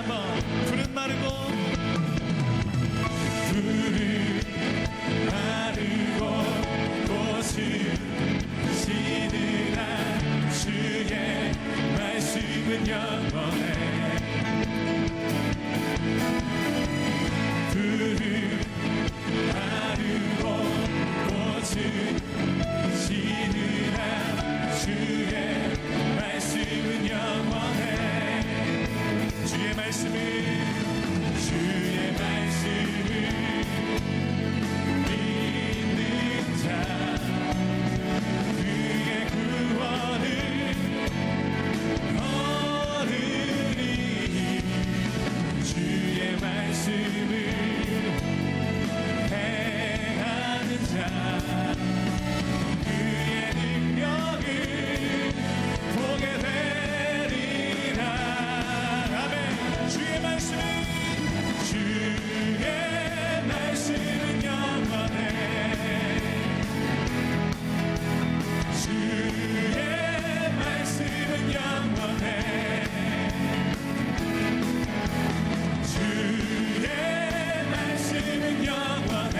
한번 푸른 마르고 꽃을 시들한 주의 말씀은 영원해. 푸른 마르고 꽃을 시들한 주의 말씀은 영원해. 주의 말씀을 믿는 자 그의 구원을 얻으리. 주의 말씀을 행하는 자 그의 능력을 보게 되리라. 아멘. 주의 말씀은 영원해. 주의 말씀은 영원해. 주의 말씀은 영원해.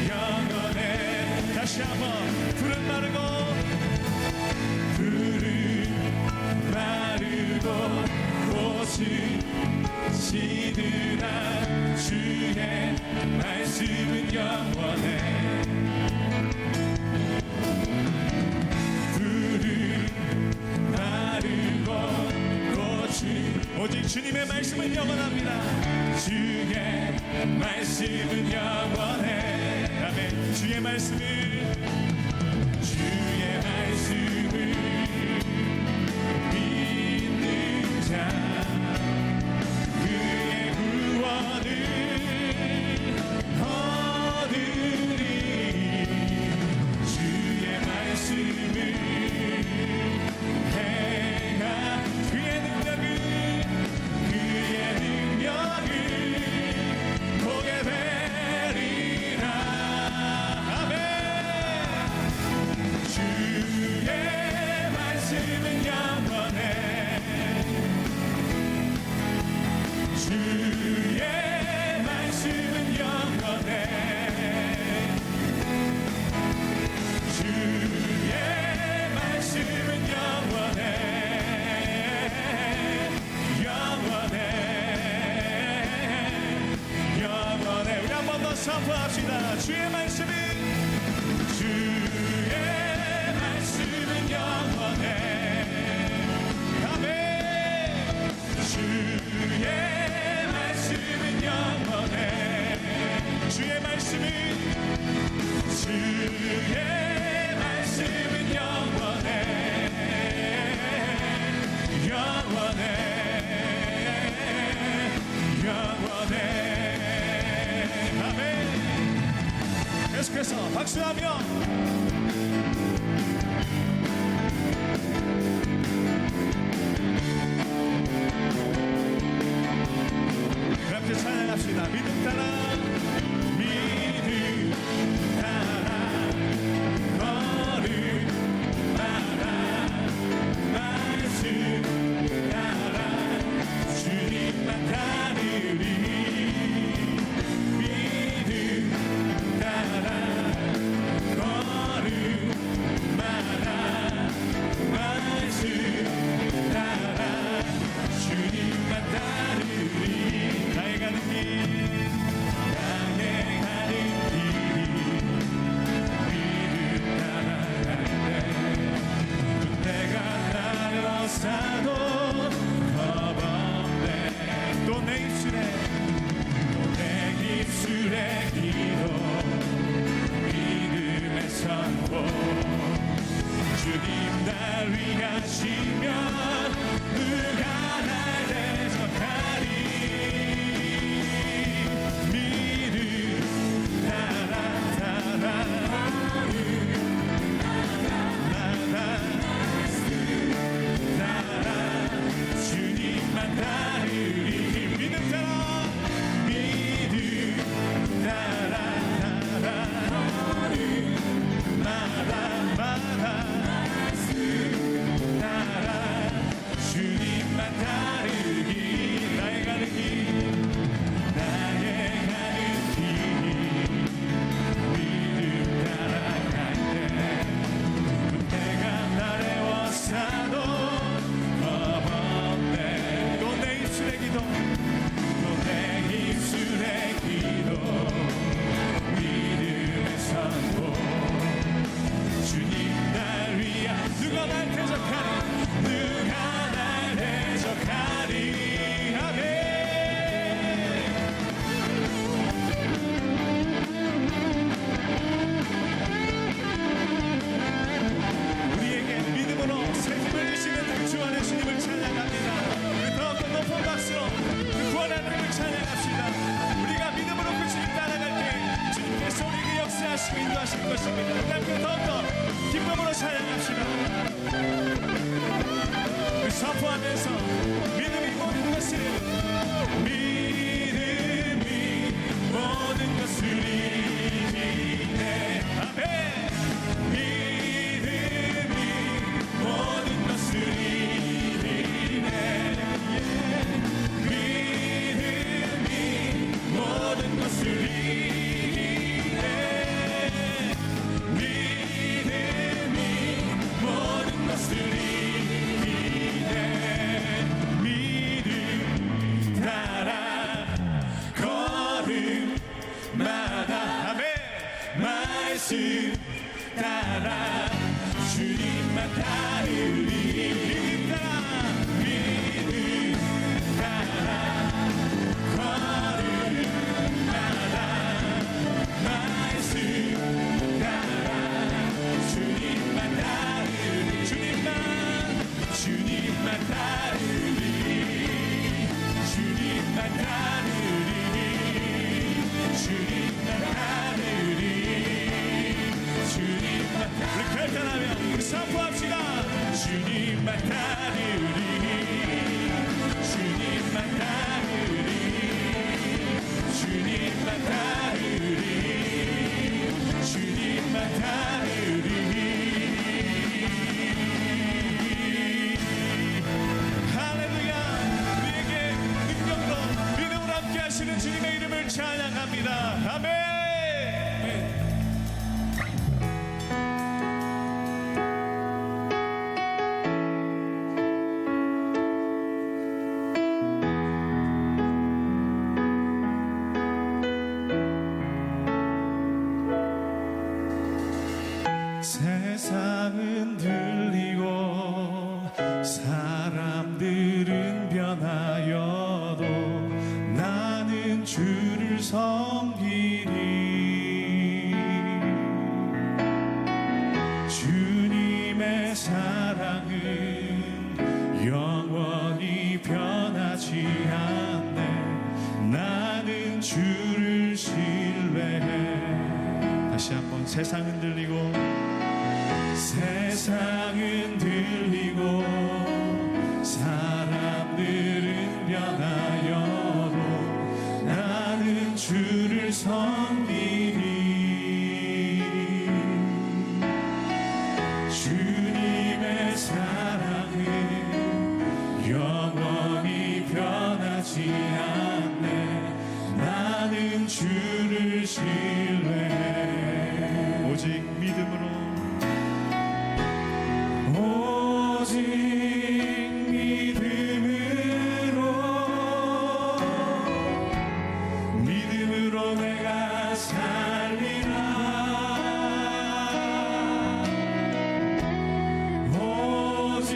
영원해. 다시 한번 푸른 마르고 꽃이 시들한 주의 말씀은 영원해. 푸른 마르고 꽃이 오직 주님의 말씀은 영원합니다. 주의 말씀은 영원해. 아멘. 주의 말씀을 믿는 자 그의 구원을 얻으리. 주의 말씀을 행하 그의 능력을 보게 되리라. 아멘. 주의 말씀은 영원해. 주의 말씀은 영원해. 주의 말씀은 영원해. 영원해. 우리 한 번 더 선포합시다. 주의 말씀은 영원해. 아멘. 주의 말씀은 영원해. 주의 말씀은 영원해. 영원해. 아멘. 계속해서 박수하며 그렇게 찬양합시다. 믿음 따라 걸음 따라 말씀 따라 주님만 따르리. 믿음 따라 걸음 따라 말씀 따라 주님만 따르리. 나의 가는 길 믿음 따라갈 때 내가 따라서도 겁없네. 또 내 입술에 기도 믿음의 선포. 주님 날 위하시면 누가 날 대적하리. 믿음 따라 주님만 따르리. 믿음 따라 따르리 주님만 따르리 주님만 따르리 주님만 따르리 할렐루야 우리에게 능력으로 믿음으로 함께 하시는 주님의 이름을 찬양합니다. 아멘. 세상은 들리고 사람들은 변하여도 나는 주를 섬기리 주님의 사랑은 영원히 변하지 않네 나는 주를 신뢰해. 다시 한번 세상은 들리고 세상은 들리고 사람들은 변하여도 나는 주를 섬기리 주님의 사랑은 영원히 변하지 않네 나는 주를 신뢰해. 오직 믿음으로 오직 믿음으로 내가 살리라 오직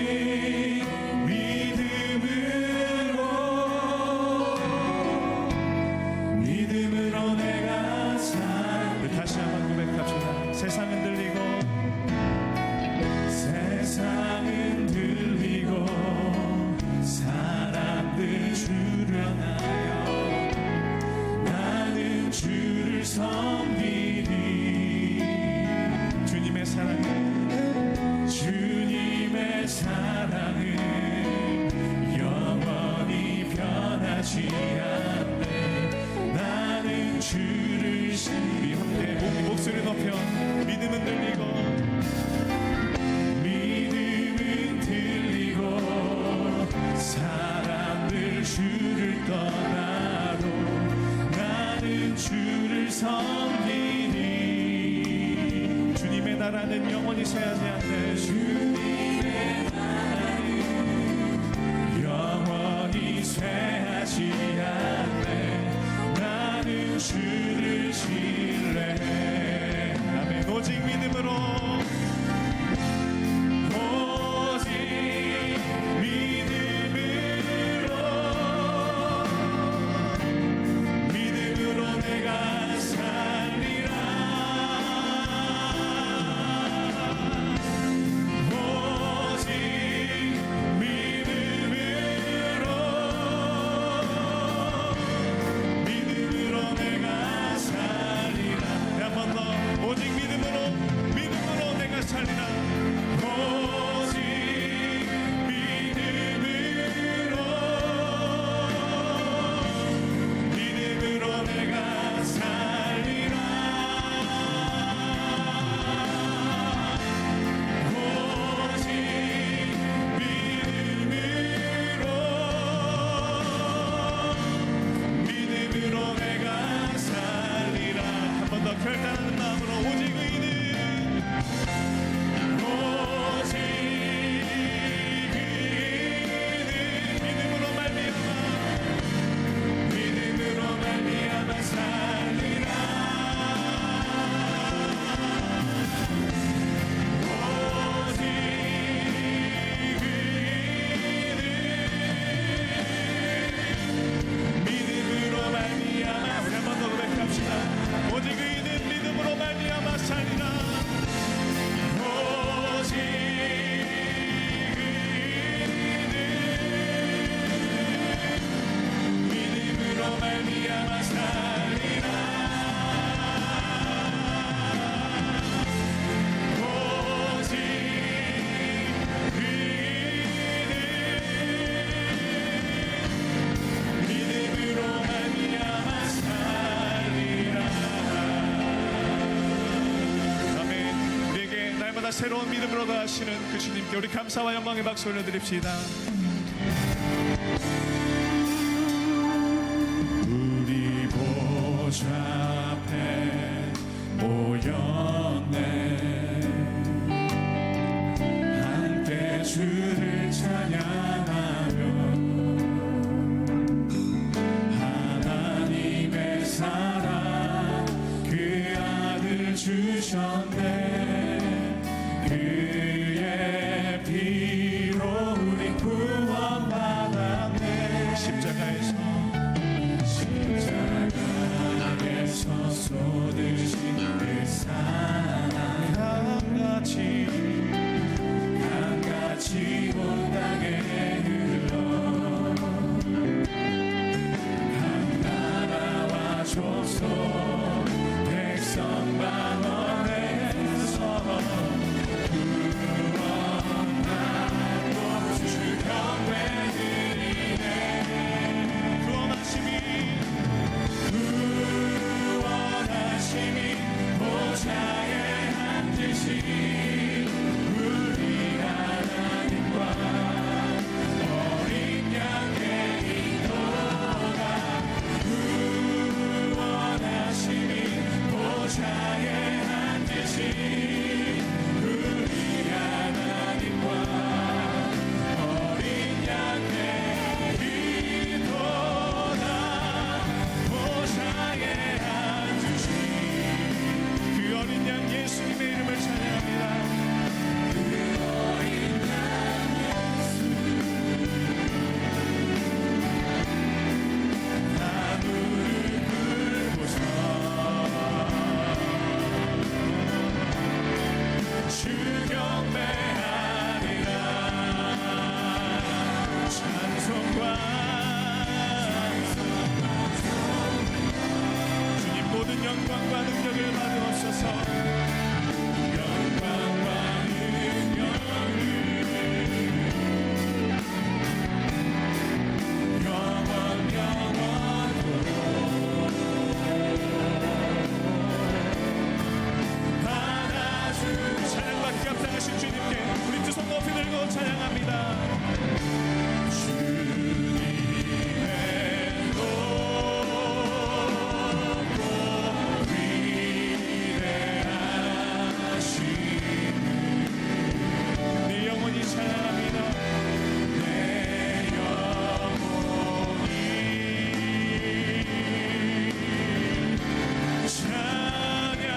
믿음으로 내가 살리라. 다시 한번 고백합시다. 세상은 들리고 세상은 들리고 사람들 주변하여 나는 주를 섬기리 주님의 사랑은 영원히 변하지 않네 나는 주를 신비. 함께 목소리 높여 믿음은 들리고 사람들 주를 떠나도 나는 주를 섬기니 주님의 나라는 영원히 쇠하지 않네 주님의 나라는 영원히 쇠하지 않네 나는 주를 신뢰해. 아멘. 오직 믿음으로 내가 살리라 새로운 믿음으로 다하시는 그 주님께 우리 감사와 영광의 박수 올려드립시다. 우리 보좌 앞에 모였네. 함께 주를 찬양하며 하나님의 사랑 그 아들 주셨네. 그의 피로 우리 구원받았네. 십자가에서 쏟으신 그 사랑 강같이 온 땅에 흘러 각 나라와 족속 백성 방언에서 구원하고 주 경배드리네. 구원하심이 보좌에 앉으신 우리 하나님과 어린 양의 인도가 구원하심이 보좌에 앉으신 우리 하나님과 어린 양의 인도가 보좌에 앉으신 그 어린 양 예수님의 이름을 찬양합니다. 그 어린 양 예수 나 무릎 꿇고서 주 경배하리라. 찬송과 주님 모든 영광과 능력을 받으옵소서. 영광과 능력을 영원토록 받아주. 찬양받기 합당하신 주님께 우리 두 손 높이 들고 찬양합니다. 주님의 높고 위대하시는 내 영혼이 찬양합니다. 내 영혼이 찬양하네.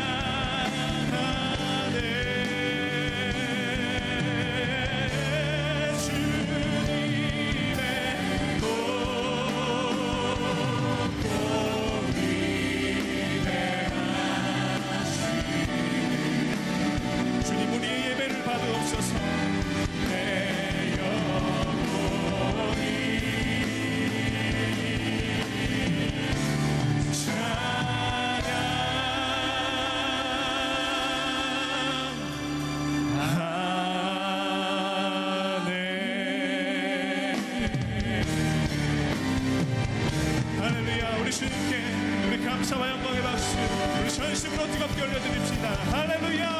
주님의 높고 위대하시는 주님 우리의 예배를 받으옵소서. 내 영혼이 찬양하네. 할렐루야. 우리 주님께 우리 감사와 영광의 박수 우리 전심으로 뜨겁게 올려드립시다. 할렐루야.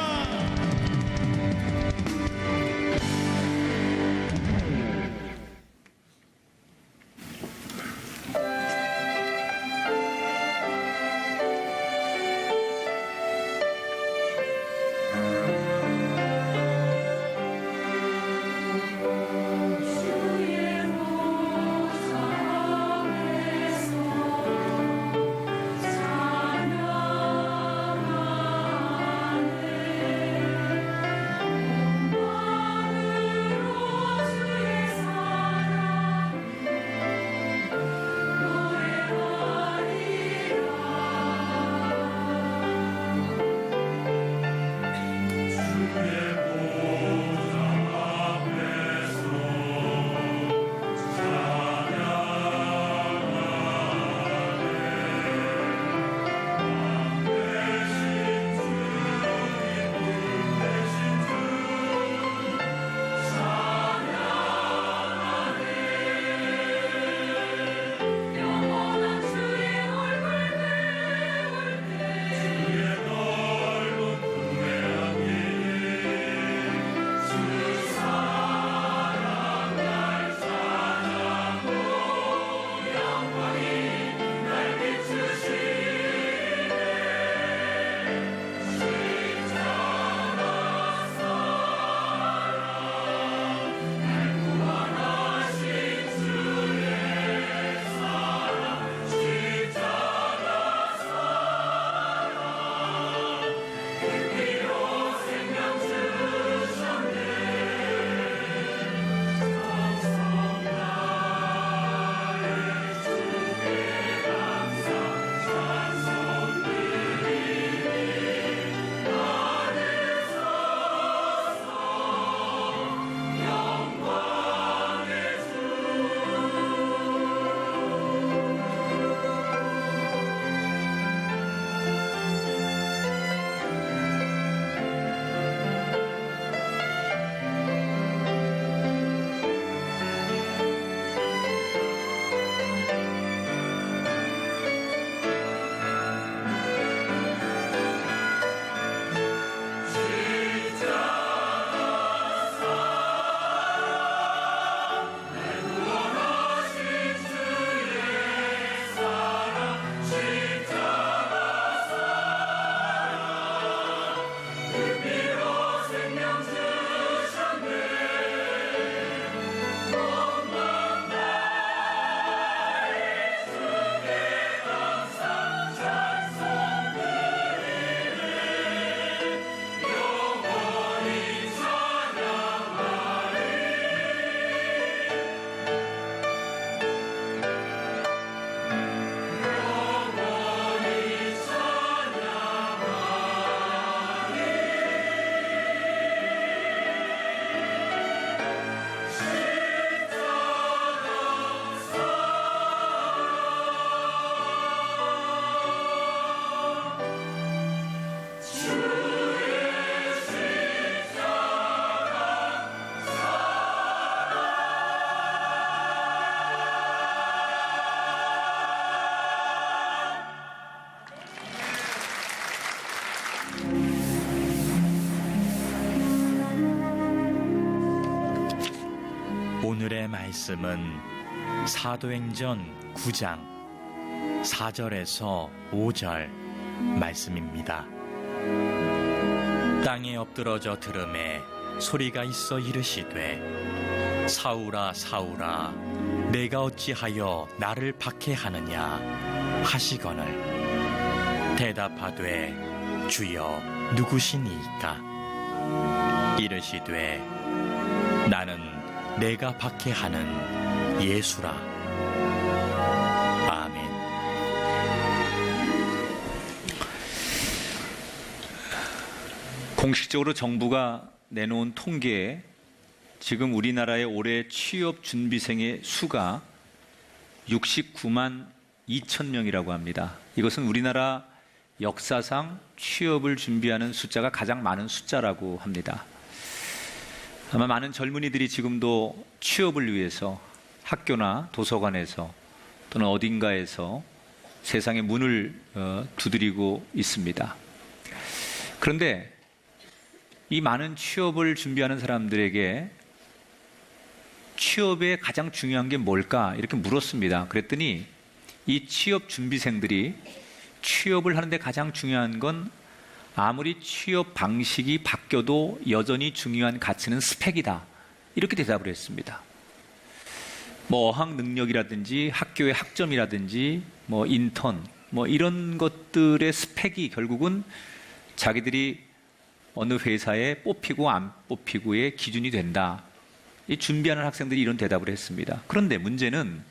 주의 보좌에서 찬양하네. 오늘의 말씀은 사도행전 9장 4절에서 5절 말씀입니다. 땅에 엎드러져 들음에 소리가 있어 이르시되 사울아 사울아 내가 어찌하여 나를 박해하느냐 하시거늘 대답하되 주여 누구시니이까 이르시되 나는 내가 박해하는 예수라. 아멘. 공식적으로 정부가 내놓은 통계에 지금 우리나라의 올해 취업 준비생의 수가 69만 2천 명이라고 합니다. 이것은 우리나라 역사상 취업을 준비하는 숫자가 가장 많은 숫자라고 합니다. 아마 많은 젊은이들이 지금도 취업을 위해서 학교나 도서관에서 또는 어딘가에서 세상의 문을 두드리고 있습니다. 그런데 이 많은 취업을 준비하는 사람들에게 취업에 가장 중요한 게 뭘까? 이렇게 물었습니다. 그랬더니 이 취업 준비생들이 취업을 하는데 가장 중요한 건 아무리 취업 방식이 바뀌어도 여전히 중요한 가치는 스펙이다. 이렇게 대답을 했습니다. 어학 능력이라든지 학교의 학점이라든지 인턴 이런 것들의 스펙이 결국은 자기들이 어느 회사에 뽑히고 안 뽑히고의 기준이 된다. 이 준비하는 학생들이 이런 대답을 했습니다. 그런데 문제는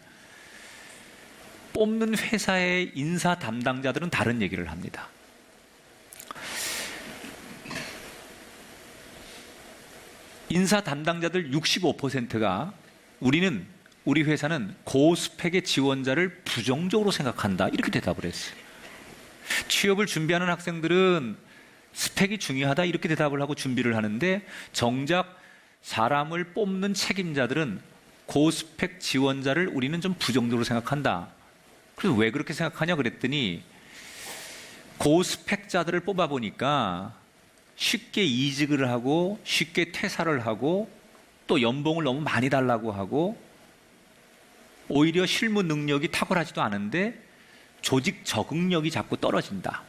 뽑는 회사의 인사 담당자들은 다른 얘기를 합니다. 인사 담당자들 65%가 우리 회사는 고스펙의 지원자를 부정적으로 생각한다. 이렇게 대답을 했어요. 취업을 준비하는 학생들은 스펙이 중요하다. 이렇게 대답을 하고 준비를 하는데 정작 사람을 뽑는 책임자들은 고스펙 지원자를 우리는 좀 부정적으로 생각한다. 그래서 왜 그렇게 생각하냐 그랬더니 고스펙자들을 뽑아보니까 쉽게 이직을 하고 쉽게 퇴사를 하고 또 연봉을 너무 많이 달라고 하고 오히려 실무 능력이 탁월하지도 않은데 조직 적응력이 자꾸 떨어진다.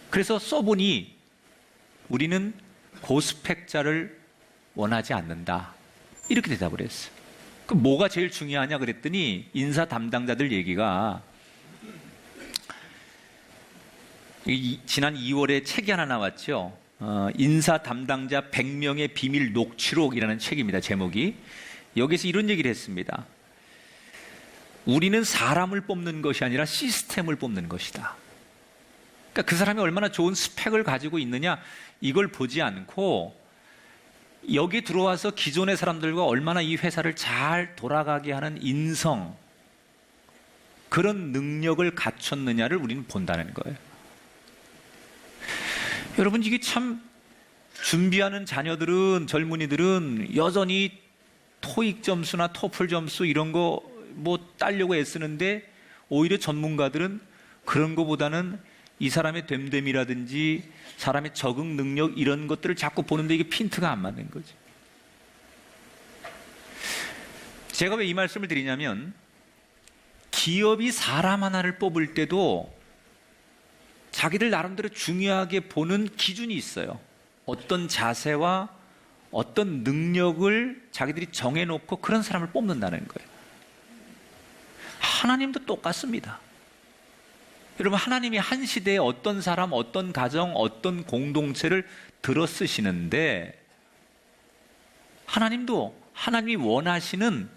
그래서 써보니 우리는 고스펙자를 원하지 않는다. 이렇게 대답을 했어요. 그럼 뭐가 제일 중요하냐 그랬더니 인사 담당자들 얘기가 지난 2월에 책이 하나 나왔죠. 인사 담당자 100명의 비밀 녹취록이라는 책입니다. 제목이. 여기서 이런 얘기를 했습니다. 우리는 사람을 뽑는 것이 아니라 시스템을 뽑는 것이다. 그러니까 그 사람이 얼마나 좋은 스펙을 가지고 있느냐 이걸 보지 않고 여기 들어와서 기존의 사람들과 얼마나 이 회사를 잘 돌아가게 하는 인성 그런 능력을 갖췄느냐를 우리는 본다는 거예요. 여러분 이게 참 준비하는 자녀들은 젊은이들은 여전히 토익 점수나 토플 점수 이런 거 따려고 애쓰는데 오히려 전문가들은 그런 거보다는 이 사람의 됨됨이라든지 사람의 적응 능력 이런 것들을 자꾸 보는데 이게 핀트가 안 맞는 거죠. 제가 왜 이 말씀을 드리냐면 기업이 사람 하나를 뽑을 때도 자기들 나름대로 중요하게 보는 기준이 있어요. 어떤 자세와 어떤 능력을 자기들이 정해놓고 그런 사람을 뽑는다는 거예요. 하나님도 똑같습니다. 여러분 하나님이 한 시대에 어떤 사람, 어떤 가정, 어떤 공동체를 들어 쓰시는데 하나님도 하나님이 원하시는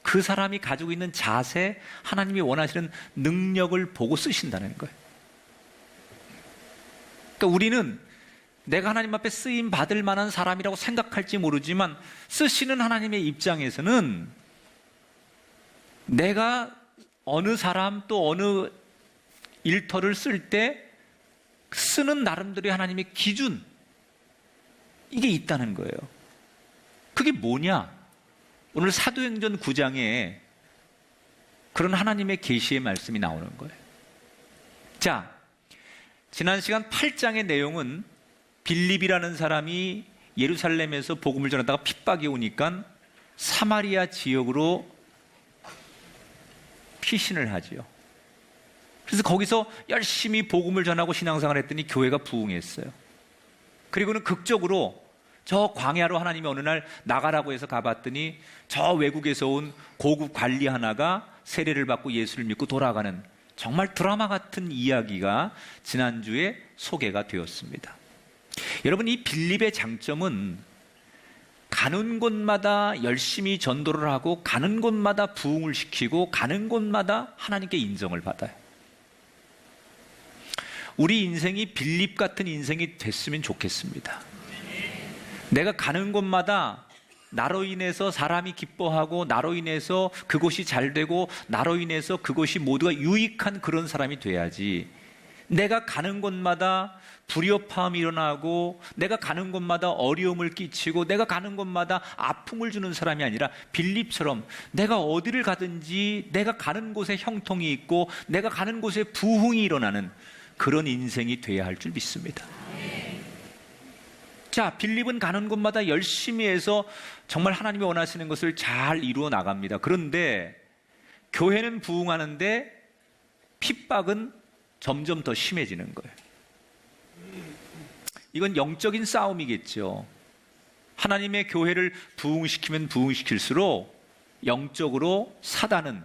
그 사람이 가지고 있는 자세, 하나님이 원하시는 능력을 보고 쓰신다는 거예요. 그러니까 우리는 내가 하나님 앞에 쓰임 받을 만한 사람이라고 생각할지 모르지만 쓰시는 하나님의 입장에서는 내가 어느 사람 또 어느 일터를 쓸 때 쓰는 나름대로의 하나님의 기준 이게 있다는 거예요. 그게 뭐냐? 오늘 사도행전 9장에 그런 하나님의 계시의 말씀이 나오는 거예요. 자, 지난 시간 8장의 내용은 빌립이라는 사람이 예루살렘에서 복음을 전하다가 핍박이 오니까 사마리아 지역으로 피신을 하지요. 그래서 거기서 열심히 복음을 전하고 신앙생활을 했더니 교회가 부흥했어요. 그리고는 극적으로 저 광야로 하나님이 어느 날 나가라고 해서 가봤더니 저 외국에서 온 고급 관리 하나가 세례를 받고 예수를 믿고 돌아가는 정말 드라마 같은 이야기가 지난주에 소개가 되었습니다. 여러분, 이 빌립의 장점은 가는 곳마다 열심히 전도를 하고 가는 곳마다 부흥을 시키고 가는 곳마다 하나님께 인정을 받아요. 우리 인생이 빌립 같은 인생이 됐으면 좋겠습니다. 내가 가는 곳마다 나로 인해서 사람이 기뻐하고 나로 인해서 그곳이 잘 되고 나로 인해서 그곳이 모두가 유익한 그런 사람이 돼야지, 내가 가는 곳마다 불협화음이 일어나고 내가 가는 곳마다 어려움을 끼치고 내가 가는 곳마다 아픔을 주는 사람이 아니라 빌립처럼 내가 어디를 가든지 내가 가는 곳에 형통이 있고 내가 가는 곳에 부흥이 일어나는 그런 인생이 돼야 할 줄 믿습니다. 자, 빌립은 가는 곳마다 열심히 해서 정말 하나님이 원하시는 것을 잘 이루어 나갑니다. 그런데 교회는 부흥하는데 핍박은 점점 더 심해지는 거예요. 이건 영적인 싸움이겠죠. 하나님의 교회를 부흥시키면 부흥시킬수록 영적으로 사단은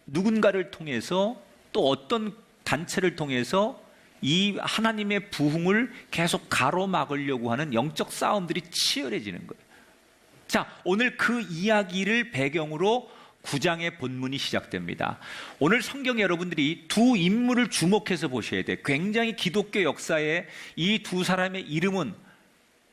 누군가를 통해서 또 어떤 단체를 통해서 이 하나님의 부흥을 계속 가로막으려고 하는 영적 싸움들이 치열해지는 거예요. 자, 오늘 그 이야기를 배경으로 9장의 본문이 시작됩니다. 오늘 성경 여러분들이 두 인물을 주목해서 보셔야 돼요. 굉장히 기독교 역사에 이 두 사람의 이름은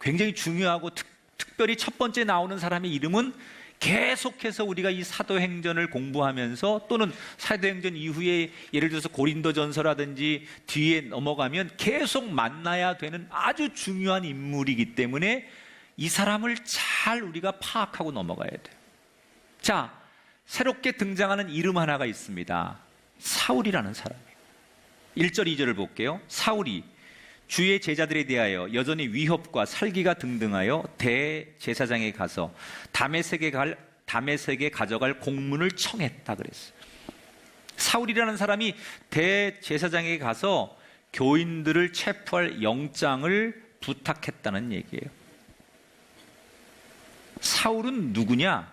굉장히 중요하고 특별히 첫 번째 나오는 사람의 이름은 계속해서 우리가 이 사도행전을 공부하면서 또는 사도행전 이후에 예를 들어서 고린도전서라든지 뒤에 넘어가면 계속 만나야 되는 아주 중요한 인물이기 때문에 이 사람을 잘 우리가 파악하고 넘어가야 돼요. 자, 새롭게 등장하는 이름 하나가 있습니다. 사울이라는 사람이에요. 1절 2절을 볼게요. 사울이 주의 제자들에 대하여 여전히 위협과 살기가 등등하여 대제사장에 가서 다메섹에 가져갈 공문을 청했다 그랬어요. 사울이라는 사람이 대제사장에게 가서 교인들을 체포할 영장을 부탁했다는 얘기예요. 사울은 누구냐?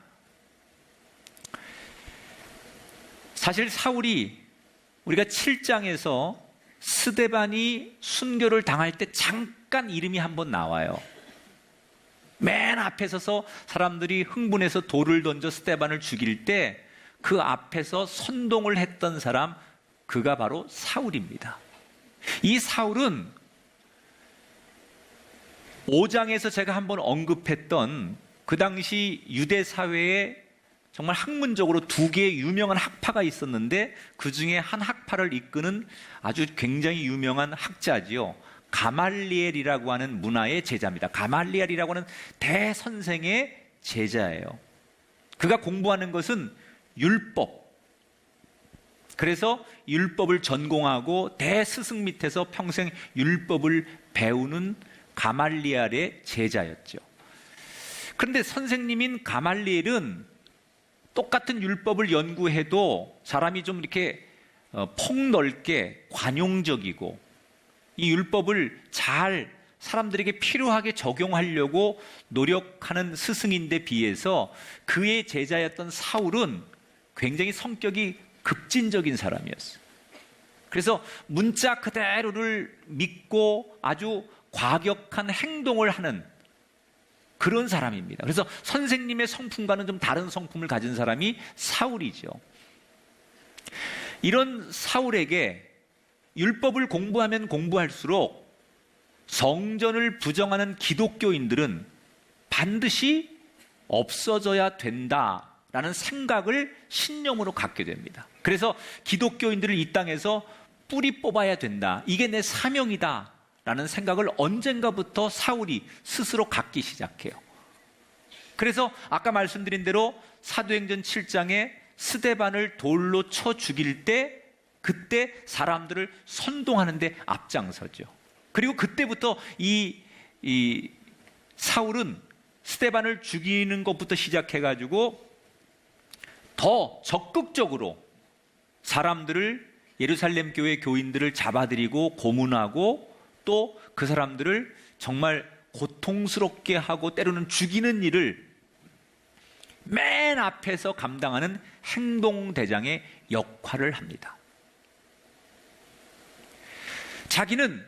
사실 사울이 우리가 7장에서 스데반이 순교를 당할 때 잠깐 이름이 한번 나와요. 맨 앞에 서서 사람들이 흥분해서 돌을 던져 스데반을 죽일 때 그 앞에서 선동을 했던 사람, 그가 바로 사울입니다. 이 사울은 5장에서 제가 한번 언급했던 그 당시 유대 사회에 정말 학문적으로 두 개의 유명한 학파가 있었는데 그 중에 한 학파를 이끄는 아주 굉장히 유명한 학자지요. 가말리엘이라고 하는 문화의 제자입니다. 가말리엘이라고 하는 대선생의 제자예요. 그가 공부하는 것은 율법. 그래서 율법을 전공하고 대스승 밑에서 평생 율법을 배우는 가말리엘의 제자였죠. 그런데 선생님인 가말리엘은 똑같은 율법을 연구해도 사람이 좀 이렇게 폭넓게 관용적이고 이 율법을 잘 사람들에게 필요하게 적용하려고 노력하는 스승인데 비해서 그의 제자였던 사울은 굉장히 성격이 급진적인 사람이었어요. 그래서 문자 그대로를 믿고 아주 과격한 행동을 하는 그런 사람입니다. 그래서 선생님의 성품과는 좀 다른 성품을 가진 사람이 사울이죠. 이런 사울에게 율법을 공부하면 공부할수록 성전을 부정하는 기독교인들은 반드시 없어져야 된다라는 생각을 신념으로 갖게 됩니다. 그래서 기독교인들을 이 땅에서 뿌리 뽑아야 된다. 이게 내 사명이다. 라는 생각을 언젠가부터 사울이 스스로 갖기 시작해요. 그래서 아까 말씀드린 대로 사도행전 7장에 스데반을 돌로 쳐 죽일 때 그때 사람들을 선동하는 데 앞장서죠. 그리고 그때부터 이 사울은 스데반을 죽이는 것부터 시작해가지고 더 적극적으로 사람들을, 예루살렘 교회 교인들을 잡아들이고 고문하고 또 그 사람들을 정말 고통스럽게 하고 때로는 죽이는 일을 맨 앞에서 감당하는 행동대장의 역할을 합니다. 자기는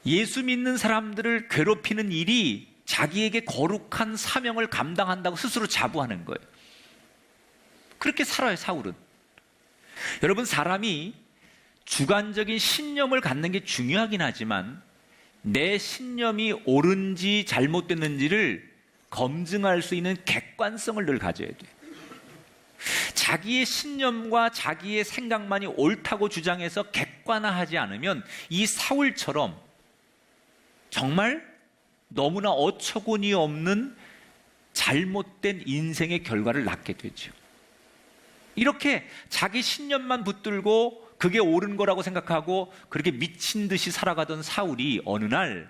예수 믿는 사람들을 괴롭히는 일이 자기에게 거룩한 사명을 감당한다고 스스로 자부하는 거예요. 그렇게 살아요, 사울은. 여러분, 사람이 주관적인 신념을 갖는 게 중요하긴 하지만 내 신념이 옳은지 잘못됐는지를 검증할 수 있는 객관성을 늘 가져야 돼요. 자기의 신념과 자기의 생각만이 옳다고 주장해서 객관화하지 않으면 이 사울처럼 정말 너무나 어처구니 없는 잘못된 인생의 결과를 낳게 되죠. 이렇게 자기 신념만 붙들고 그게 옳은 거라고 생각하고 그렇게 미친 듯이 살아가던 사울이 어느 날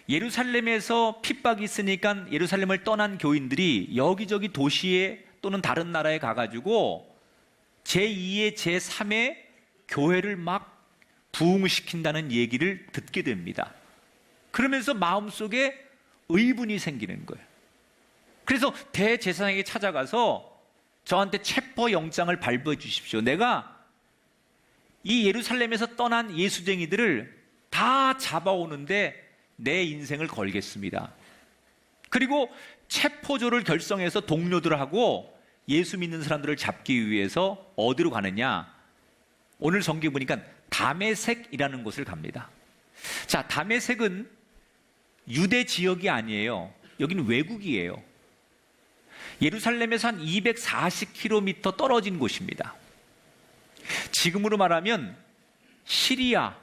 예루살렘에서 핍박이 있으니까 예루살렘을 떠난 교인들이 여기저기 도시에 또는 다른 나라에 가가지고 제2의 제3의 교회를 막 부흥시킨다는 얘기를 듣게 됩니다. 그러면서 마음속에 의분이 생기는 거예요. 그래서 대제사장에게 찾아가서 저한테 체포영장을 발부해 주십시오. 내가 이 예루살렘에서 떠난 예수쟁이들을 다 잡아오는데 내 인생을 걸겠습니다. 그리고 체포조를 결성해서 동료들하고 예수 믿는 사람들을 잡기 위해서 어디로 가느냐? 오늘 성경 보니까 다메섹이라는 곳을 갑니다. 자, 다메섹은 유대 지역이 아니에요. 여기는 외국이에요. 예루살렘에서 한 240km 떨어진 곳입니다. 지금으로 말하면 시리아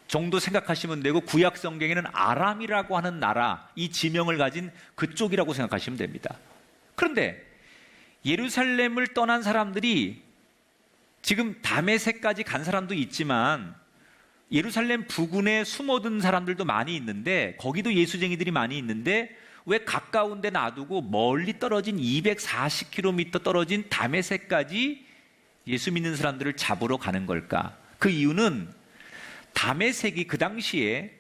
정도 생각하시면 되고 구약 성경에는 아람이라고 하는 나라, 이 지명을 가진 그쪽이라고 생각하시면 됩니다. 그런데 예루살렘을 떠난 사람들이 지금 다메섹까지 간 사람도 있지만 예루살렘 부근에 숨어든 사람들도 많이 있는데 거기도 예수쟁이들이 많이 있는데 왜 가까운 데 놔두고 멀리 떨어진 240km 떨어진 다메섹까지 예수 믿는 사람들을 잡으러 가는 걸까? 그 이유는 다메섹이 그 당시에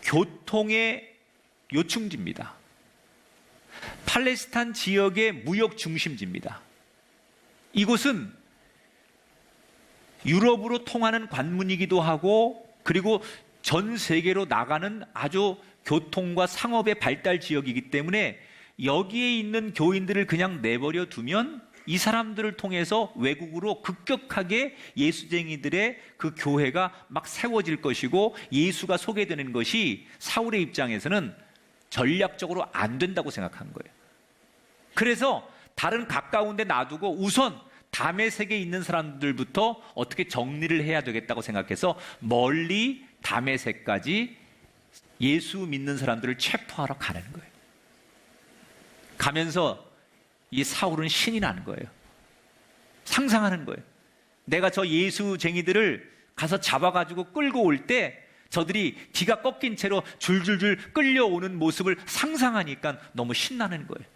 교통의 요충지입니다. 팔레스타인 지역의 무역 중심지입니다. 이곳은 유럽으로 통하는 관문이기도 하고 그리고 전 세계로 나가는 아주 교통과 상업의 발달 지역이기 때문에 여기에 있는 교인들을 그냥 내버려 두면 이 사람들을 통해서 외국으로 급격하게 예수쟁이들의 그 교회가 막 세워질 것이고 예수가 소개되는 것이 사울의 입장에서는 전략적으로 안 된다고 생각한 거예요. 그래서 다른 가까운 데 놔두고 우선 다메섹에 있는 사람들부터 어떻게 정리를 해야 되겠다고 생각해서 멀리 다메섹까지 예수 믿는 사람들을 체포하러 가는 거예요. 가면서 이 사울은 신이 나는 거예요. 상상하는 거예요. 내가 저 예수쟁이들을 가서 잡아가지고 끌고 올 때 저들이 기가 꺾인 채로 줄줄줄 끌려오는 모습을 상상하니까 너무 신나는 거예요.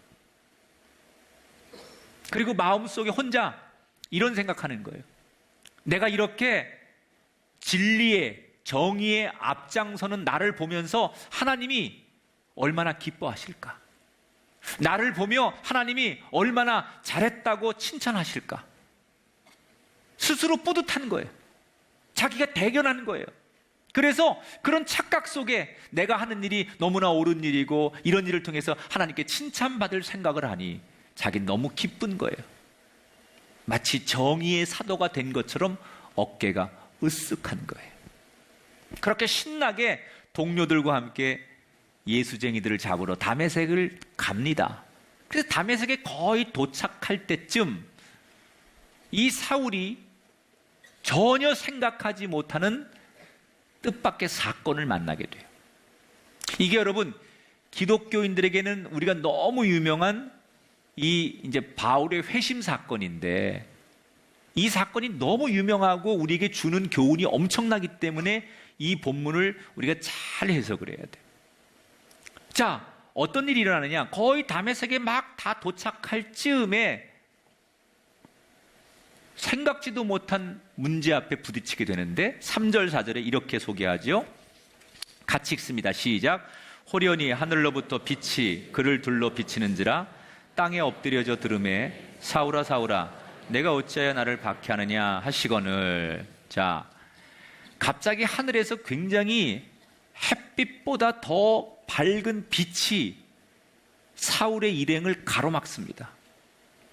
그리고 마음속에 혼자 이런 생각하는 거예요. 내가 이렇게 진리의 정의의 앞장서는 나를 보면서 하나님이 얼마나 기뻐하실까? 나를 보며 하나님이 얼마나 잘했다고 칭찬하실까? 스스로 뿌듯한 거예요. 자기가 대견하는 거예요. 그래서 그런 착각 속에 내가 하는 일이 너무나 옳은 일이고 이런 일을 통해서 하나님께 칭찬받을 생각을 하니 자기는 너무 기쁜 거예요. 마치 정의의 사도가 된 것처럼 어깨가 으쓱한 거예요. 그렇게 신나게 동료들과 함께 예수쟁이들을 잡으러 다메섹을 갑니다. 그래서 다메섹에 거의 도착할 때쯤 이 사울이 전혀 생각하지 못하는 뜻밖의 사건을 만나게 돼요. 이게 여러분 기독교인들에게는 우리가 너무 유명한 이 이제 바울의 회심 사건인데 이 사건이 너무 유명하고 우리에게 주는 교훈이 엄청나기 때문에 이 본문을 우리가 잘 해석을 해야 돼요. 자, 어떤 일이 일어나느냐? 거의 다메섹에 막 다 도착할 즈음에 생각지도 못한 문제 앞에 부딪히게 되는데 3절 4절에 이렇게 소개하죠. 같이 읽습니다. 시작. 호련히 하늘로부터 빛이 그를 둘러 비치는지라 땅에 엎드려져 들음에 사울아 사울아 내가 어찌하여 나를 박해하느냐 하시거늘. 자, 갑자기 하늘에서 굉장히 햇빛보다 더 밝은 빛이 사울의 일행을 가로막습니다.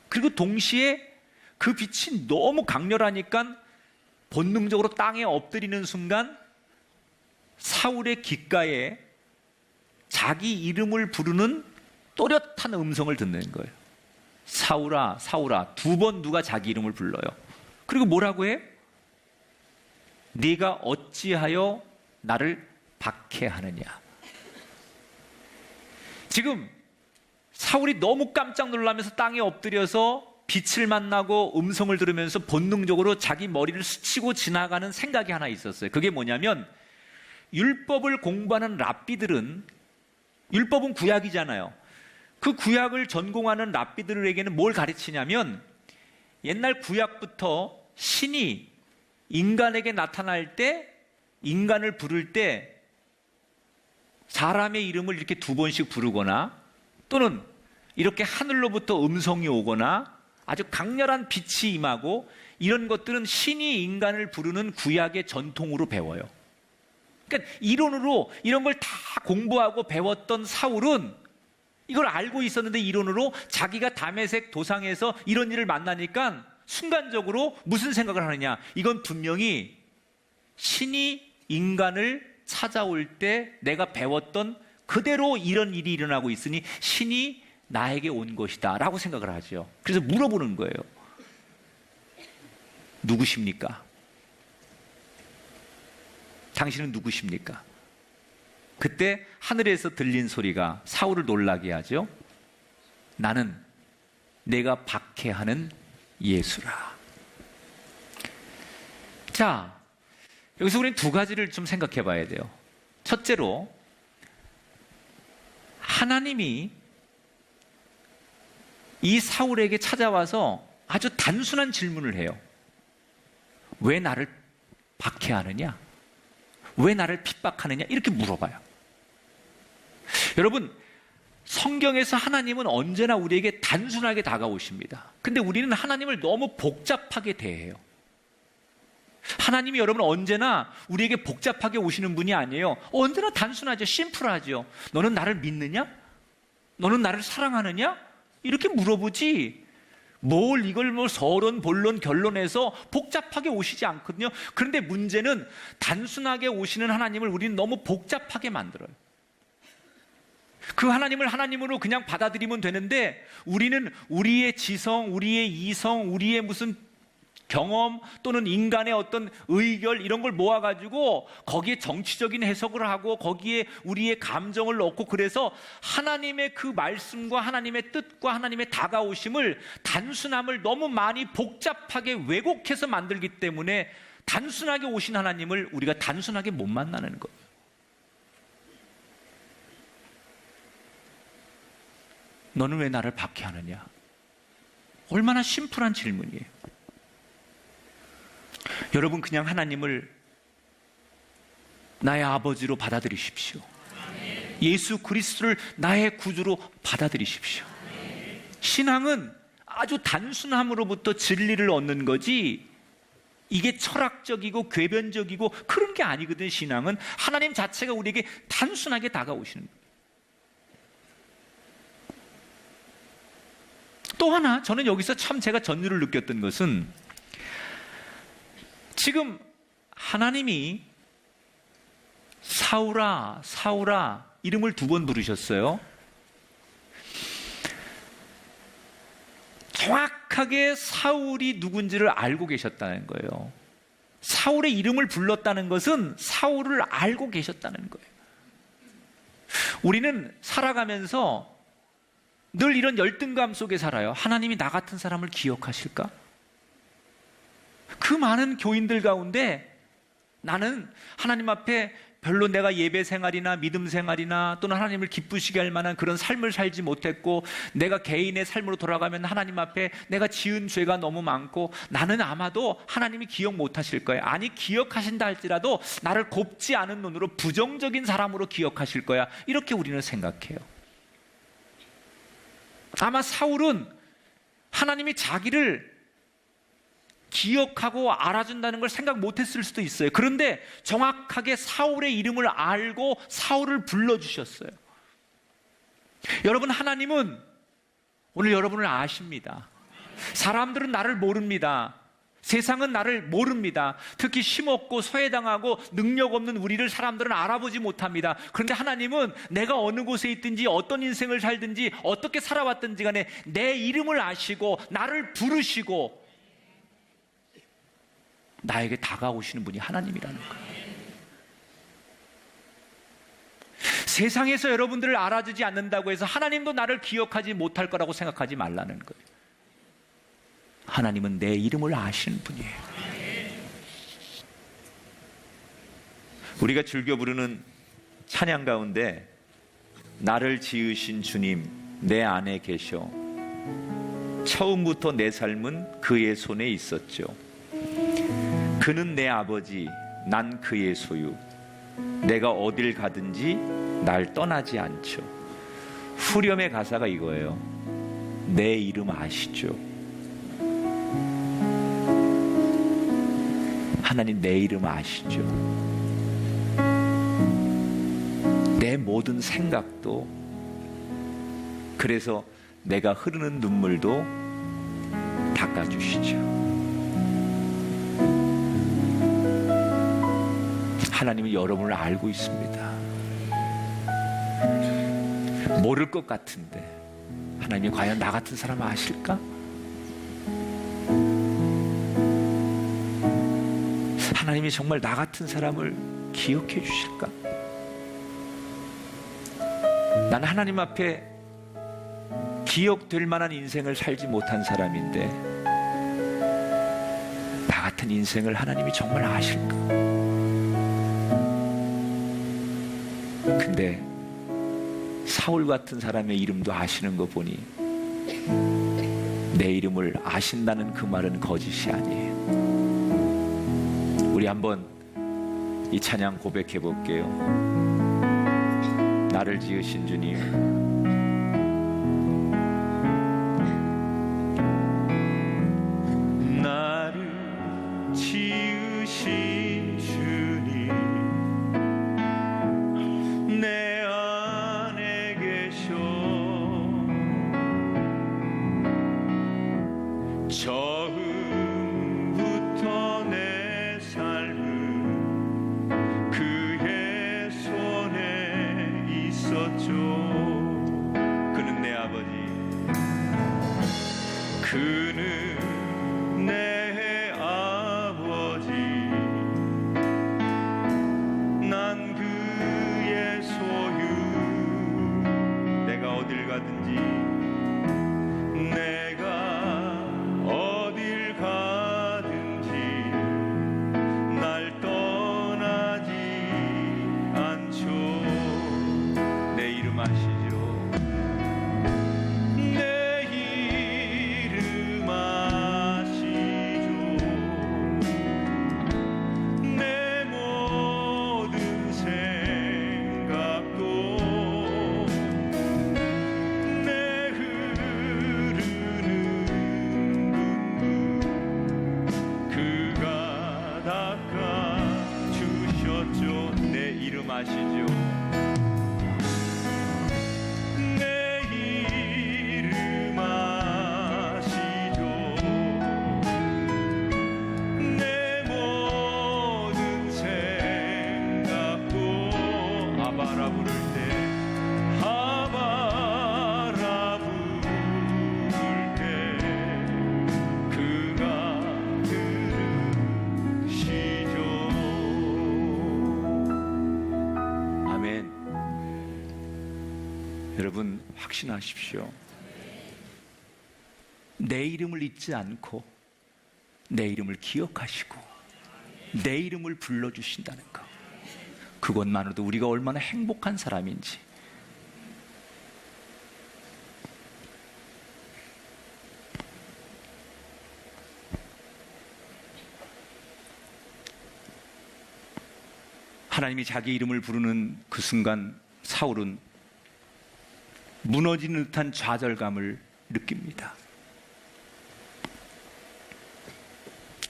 그리고 동시에 그 빛이 너무 강렬하니까 본능적으로 땅에 엎드리는 순간 사울의 귓가에 자기 이름을 부르는 또렷한 음성을 듣는 거예요. 사울아 사울아. 2번 누가 자기 이름을 불러요. 그리고 뭐라고 해? 네가 어찌하여 나를 박해하느냐. 지금 사울이 너무 깜짝 놀라면서 땅에 엎드려서 빛을 만나고 음성을 들으면서 본능적으로 자기 머리를 스치고 지나가는 생각이 하나 있었어요. 그게 뭐냐면 율법을 공부하는 랍비들은, 율법은 구약이잖아요. 그 구약을 전공하는 랍비들에게는 뭘 가르치냐면 옛날 구약부터 신이 인간에게 나타날 때, 인간을 부를 때 사람의 이름을 이렇게 2번씩 부르거나 또는 이렇게 하늘로부터 음성이 오거나 아주 강렬한 빛이 임하고 이런 것들은 신이 인간을 부르는 구약의 전통으로 배워요. 그러니까 이론으로 이런 걸 다 공부하고 배웠던 사울은 이걸 알고 있었는데 이론으로 자기가 다메섹 도상에서 이런 일을 만나니까 순간적으로 무슨 생각을 하느냐. 이건 분명히 신이 인간을 찾아올 때 내가 배웠던 그대로 이런 일이 일어나고 있으니 신이 나에게 온 것이다 라고 생각을 하죠. 그래서 물어보는 거예요. 누구십니까? 당신은 누구십니까? 그때 하늘에서 들린 소리가 사울을 놀라게 하죠. 나는 내가 박해하는 예수라. 자, 여기서 우리는 2가지를 좀 생각해 봐야 돼요. 첫째로, 하나님이 이 사울에게 찾아와서 아주 단순한 질문을 해요. 왜 나를 박해하느냐? 왜 나를 핍박하느냐? 이렇게 물어봐요. 여러분, 성경에서 하나님은 언제나 우리에게 단순하게 다가오십니다. 근데 우리는 하나님을 너무 복잡하게 대해요. 하나님이 여러분 언제나 우리에게 복잡하게 오시는 분이 아니에요. 언제나 단순하죠. 심플하죠. 너는 나를 믿느냐? 너는 나를 사랑하느냐? 이렇게 물어보지 뭘 이걸 뭐 서론, 본론, 결론해서 복잡하게 오시지 않거든요. 그런데 문제는 단순하게 오시는 하나님을 우리는 너무 복잡하게 만들어요. 그 하나님을 하나님으로 그냥 받아들이면 되는데 우리는 우리의 지성, 우리의 이성, 우리의 무슨 경험 또는 인간의 어떤 의결 이런 걸 모아가지고 거기에 정치적인 해석을 하고 거기에 우리의 감정을 넣고 그래서 하나님의 그 말씀과 하나님의 뜻과 하나님의 다가오심을 단순함을 너무 많이 복잡하게 왜곡해서 만들기 때문에 단순하게 오신 하나님을 우리가 단순하게 못 만나는 거예요. 너는 왜 나를 박해하느냐? 얼마나 심플한 질문이에요. 여러분 그냥 하나님을 나의 아버지로 받아들이십시오. 예수 그리스도를 나의 구주로 받아들이십시오. 신앙은 아주 단순함으로부터 진리를 얻는 거지 이게 철학적이고 궤변적이고 그런 게 아니거든. 신앙은 하나님 자체가 우리에게 단순하게 다가오시는 거예요. 또 하나 저는 여기서 참 제가 전율을 느꼈던 것은 지금 하나님이 사울아 사울아 이름을 2번 부르셨어요. 정확하게 사울이 누군지를 알고 계셨다는 거예요. 사울의 이름을 불렀다는 것은 사울을 알고 계셨다는 거예요. 우리는 살아가면서 늘 이런 열등감 속에 살아요. 하나님이 나 같은 사람을 기억하실까? 그 많은 교인들 가운데 나는 하나님 앞에 별로 내가 예배 생활이나 믿음 생활이나 또는 하나님을 기쁘시게 할 만한 그런 삶을 살지 못했고, 내가 개인의 삶으로 돌아가면 하나님 앞에 내가 지은 죄가 너무 많고, 나는 아마도 하나님이 기억 못 하실 거야. 아니, 기억하신다 할지라도 나를 곱지 않은 눈으로 부정적인 사람으로 기억하실 거야. 이렇게 우리는 생각해요. 아마 사울은 하나님이 자기를 기억하고 알아준다는 걸 생각 못했을 수도 있어요. 그런데 정확하게 사울의 이름을 알고 사울을 불러주셨어요. 여러분, 하나님은 오늘 여러분을 아십니다. 사람들은 나를 모릅니다. 세상은 나를 모릅니다. 특히 힘없고 소외당하고 능력 없는 우리를 사람들은 알아보지 못합니다. 그런데 하나님은 내가 어느 곳에 있든지 어떤 인생을 살든지 어떻게 살아왔든지 간에 내 이름을 아시고 나를 부르시고 나에게 다가오시는 분이 하나님이라는 거예요. 세상에서 여러분들을 알아주지 않는다고 해서 하나님도 나를 기억하지 못할 거라고 생각하지 말라는 거예요. 하나님은 내 이름을 아시는 분이에요. 우리가 즐겨 부르는 찬양 가운데 나를 지으신 주님 내 안에 계셔, 처음부터 내 삶은 그의 손에 있었죠. 그는 내 아버지, 난 그의 소유, 내가 어딜 가든지 날 떠나지 않죠. 후렴의 가사가 이거예요. 내 이름 아시죠? 하나님 내 이름 아시죠? 내 모든 생각도, 그래서 내가 흐르는 눈물도 닦아주시죠. 하나님은 여러분을 알고 있습니다. 모를 것 같은데 하나님이 과연 나 같은 사람 아실까? 하나님이 정말 나 같은 사람을 기억해 주실까? 나는 하나님 앞에 기억될 만한 인생을 살지 못한 사람인데 나 같은 인생을 하나님이 정말 아실까? 근데 사울 같은 사람의 이름도 아시는 거 보니 내 이름을 아신다는 그 말은 거짓이 아니에요. 우리 한번 이 찬양 고백해 볼게요. 나를 지으신 주님, 나를 지으신 주님 내 안에 계셔, 처음부터 내 삶은 그의 손에 있었죠. 그는 내 아버지, 그는 내 아버지, 난 그의 소유, 내가 어딜 가든지 내가 어딜 가든지 날 떠나지 않죠. 내 이름 아시죠? 내 이름 아시죠? 내 모든 생각도 내 흐르는 눈물 그가 닦아주셨죠. 내 이름 아시죠? 내 이름 아시죠? 내 모든 생각도 아바라 부를 때 아바라 부를 때 그가 들으시죠. 아멘. 여러분 확신하십시오. 내 이름을 잊지 않고 내 이름을 기억하시고 내 이름을 불러주신다는 것, 그것만으로도 우리가 얼마나 행복한 사람인지. 하나님이 자기 이름을 부르는 그 순간 사울은 무너지는 듯한 좌절감을 느낍니다.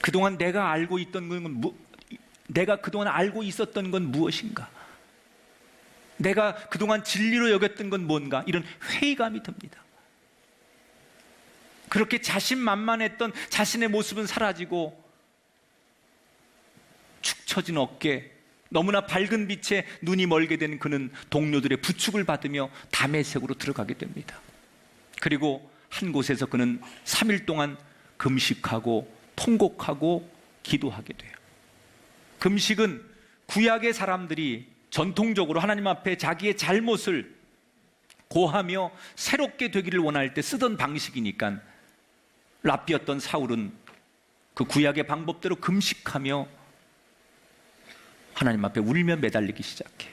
그동안 내가 알고 있던 건 내가 그동안 알고 있었던 건 무엇인가? 내가 그동안 진리로 여겼던 건 뭔가? 이런 회의감이 듭니다. 그렇게 자신만만했던 자신의 모습은 사라지고 축 처진 어깨, 너무나 밝은 빛에 눈이 멀게 된 그는 동료들의 부축을 받으며 다메섹으로 들어가게 됩니다. 그리고 한 곳에서 그는 3일 동안 금식하고 통곡하고 기도하게 돼요. 금식은 구약의 사람들이 전통적으로 하나님 앞에 자기의 잘못을 고하며 새롭게 되기를 원할 때 쓰던 방식이니까 랍비였던 사울은 그 구약의 방법대로 금식하며 하나님 앞에 울며 매달리기 시작해.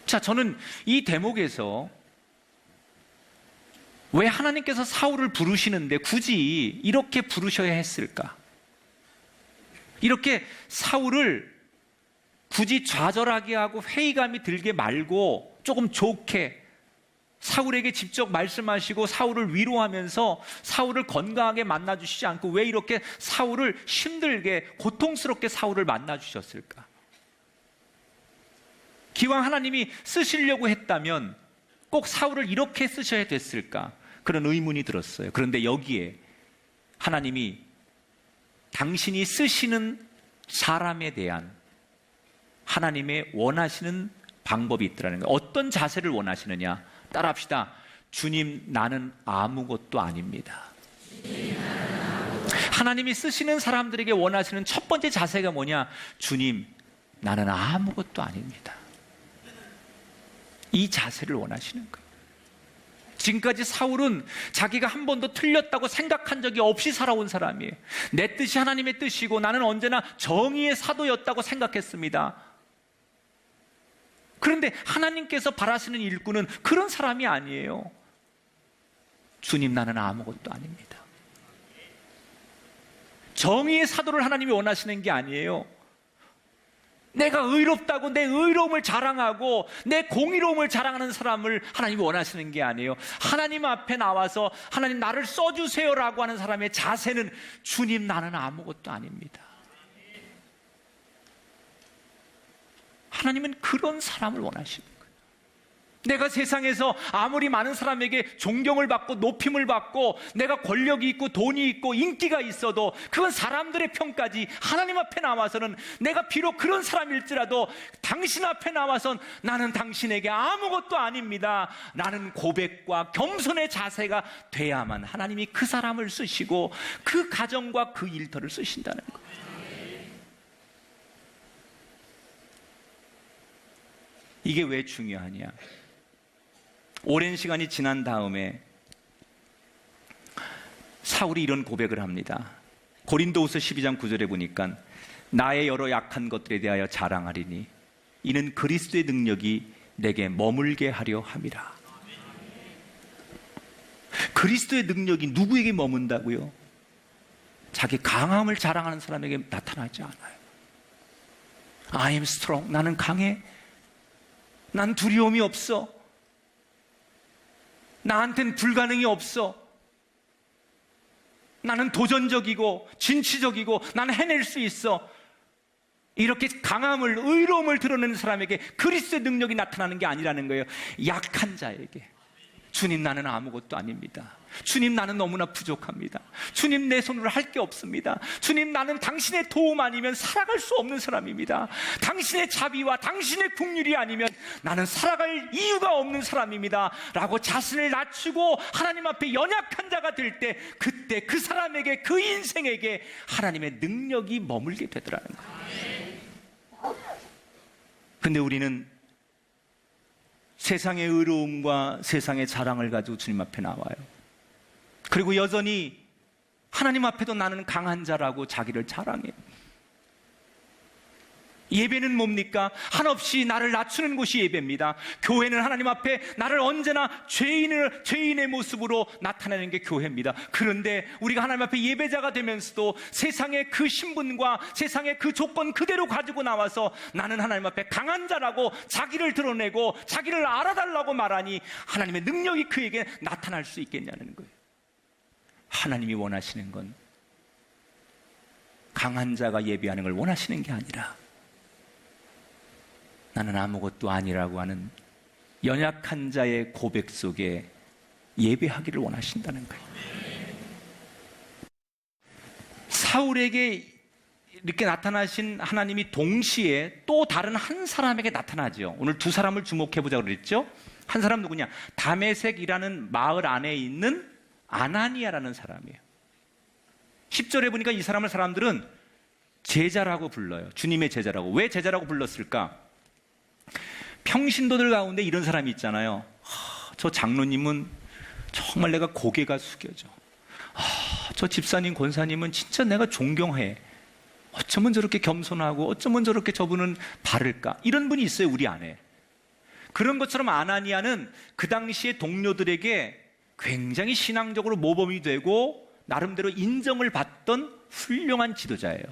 자, 저는 이 대목에서 왜 하나님께서 사울을 부르시는데 굳이 이렇게 부르셔야 했을까? 이렇게 사울을 굳이 좌절하게 하고 회의감이 들게 말고 조금 좋게 사울에게 직접 말씀하시고 사울을 위로하면서 사울을 건강하게 만나주시지 않고 왜 이렇게 사울을 힘들게 고통스럽게 사울을 만나주셨을까? 기왕 하나님이 쓰시려고 했다면 꼭 사울을 이렇게 쓰셔야 됐을까? 그런 의문이 들었어요. 그런데 여기에 하나님이 당신이 쓰시는 사람에 대한 하나님의 원하시는 방법이 있더라는 거예요. 어떤 자세를 원하시느냐? 따라합시다. 주님, 나는 아무것도 아닙니다. 하나님이 쓰시는 사람들에게 원하시는 첫 번째 자세가 뭐냐? 주님, 나는 아무것도 아닙니다. 이 자세를 원하시는 거예요. 지금까지 사울은 자기가 한 번도 틀렸다고 생각한 적이 없이 살아온 사람이에요. 내 뜻이 하나님의 뜻이고 나는 언제나 정의의 사도였다고 생각했습니다. 그런데 하나님께서 바라시는 일꾼은 그런 사람이 아니에요. 주님, 나는 아무것도 아닙니다. 정의의 사도를 하나님이 원하시는 게 아니에요. 내가 의롭다고 내 의로움을 자랑하고 내 공의로움을 자랑하는 사람을 하나님이 원하시는 게 아니에요. 하나님 앞에 나와서 하나님 나를 써주세요라고 하는 사람의 자세는 주님, 나는 아무것도 아닙니다. 하나님은 그런 사람을 원하시는 거예요. 내가 세상에서 아무리 많은 사람에게 존경을 받고 높임을 받고 내가 권력이 있고 돈이 있고 인기가 있어도 그건 사람들의 평가지, 하나님 앞에 나와서는 내가 비록 그런 사람일지라도 당신 앞에 나와선 나는 당신에게 아무것도 아닙니다 라는 고백과 겸손의 자세가 돼야만 하나님이 그 사람을 쓰시고 그 가정과 그 일터를 쓰신다는 거예요. 이게 왜 중요하냐? 오랜 시간이 지난 다음에 사울이 이런 고백을 합니다. 고린도후서 12장 9절에 보니까 나의 여러 약한 것들에 대하여 자랑하리니 이는 그리스도의 능력이 내게 머물게 하려 함이라. 그리스도의 능력이 누구에게 머문다고요? 자기 강함을 자랑하는 사람에게 나타나지 않아요. I am strong. 나는 강해. 난 두려움이 없어. 나한텐 불가능이 없어. 나는 도전적이고 진취적이고 나는 해낼 수 있어. 이렇게 강함을, 의로움을 드러내는 사람에게 그리스도의 능력이 나타나는 게 아니라는 거예요. 약한 자에게 주님, 나는 아무것도 아닙니다. 주님, 나는 너무나 부족합니다. 주님, 내 손으로 할 게 없습니다. 주님, 나는 당신의 도움 아니면 살아갈 수 없는 사람입니다. 당신의 자비와 당신의 긍휼이 아니면 나는 살아갈 이유가 없는 사람입니다 라고 자신을 낮추고 하나님 앞에 연약한 자가 될 때 그때 그 사람에게, 그 인생에게 하나님의 능력이 머물게 되더라는 거예요. 근데 우리는 세상의 의로움과 세상의 자랑을 가지고 주님 앞에 나와요. 그리고 여전히 하나님 앞에도 나는 강한 자라고 자기를 자랑해요. 예배는 뭡니까? 한없이 나를 낮추는 곳이 예배입니다. 교회는 하나님 앞에 나를 언제나 죄인의 모습으로 나타내는 게 교회입니다. 그런데 우리가 하나님 앞에 예배자가 되면서도 세상의 그 신분과 세상의 그 조건 그대로 가지고 나와서 나는 하나님 앞에 강한 자라고 자기를 드러내고 자기를 알아달라고 말하니 하나님의 능력이 그에게 나타날 수 있겠냐는 거예요. 하나님이 원하시는 건 강한 자가 예배하는 걸 원하시는 게 아니라 나는 아무것도 아니라고 하는 연약한 자의 고백 속에 예배하기를 원하신다는 거예요. 사울에게 이렇게 나타나신 하나님이 동시에 또 다른 한 사람에게 나타나죠. 오늘 두 사람을 주목해 보자고 그랬죠. 한 사람 누구냐? 다메섹이라는 마을 안에 있는 아나니아라는 사람이에요. 10절에 보니까 이 사람을 사람들은 제자라고 불러요. 주님의 제자라고. 왜 제자라고 불렀을까? 평신도들 가운데 이런 사람이 있잖아요. 저 장로님은 정말 내가 고개가 숙여져. 저 집사님, 권사님은 진짜 내가 존경해. 어쩌면 저렇게 겸손하고 어쩌면 저렇게 저분은 바를까. 이런 분이 있어요, 우리 안에. 그런 것처럼 아나니아는 그 당시에 동료들에게 굉장히 신앙적으로 모범이 되고 나름대로 인정을 받던 훌륭한 지도자예요.